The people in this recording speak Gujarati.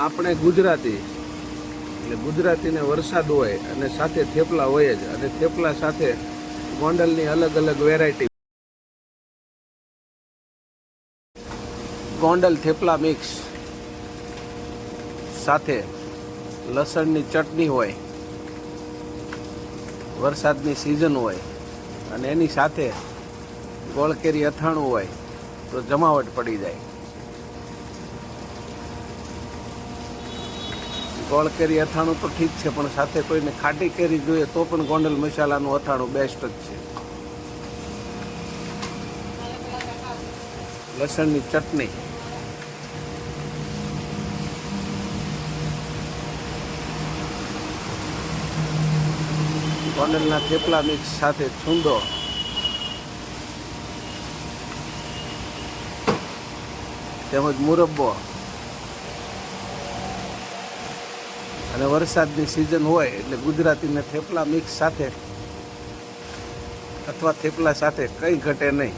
આપણે ગુજરાતી એટલે ગુજરાતીને વરસાદ હોય અને સાથે થેપલા હોય જ, અને થેપલા સાથે ગોંડલની અલગ અલગ વેરાયટી. ગોંડલ થેપલા મિક્સ સાથે લસણની ચટણી હોય, વરસાદની સિઝન હોય અને એની સાથે ગોળકેરી અથાણું હોય તો જમાવટ પડી જાય. ગોળકેરી અથાણું તો ઠીક છે, પણ સાથે કોઈને ખાટી કેરી જોઈએ તો પણ ગોંડલ મસાલાનું અથાણું બેસ્ટ જ છે. લસણની ચટણી, ગોંડલના થેપલા મિક્સ સાથે છૂંદો, તેમજ મુરબ્બો, અને વરસાદની સિઝન હોય એટલે ગુજરાતીને થેપલા મિક્સ સાથે અથવા થેપલા સાથે કંઈ ઘટે નહીં.